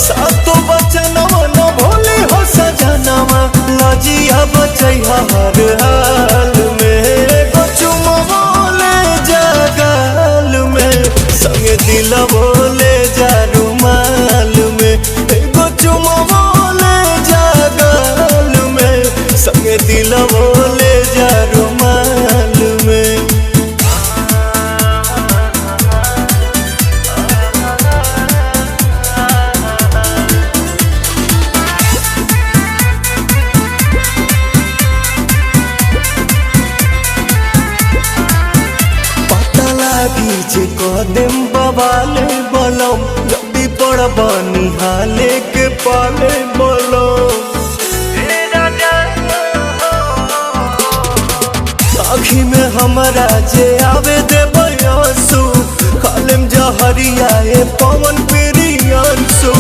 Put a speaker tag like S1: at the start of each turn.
S1: सातो बचनवा न भोली हो सजनवा लजिया बचैहा हर हाल में एगो चुमवा ले जा गाल में संगे दिलवा ले जा रुमाल में एगो चुमवा ले जा गाल में संगे दिलवा ले जा रुमाल में। पीछे कदम बवाले बलम जल्दी पड़ बनी हाले के पाले बलम आँखी में हमारा जे आवे दे बयासु खालिम जहरिया पवन प्रियांसु।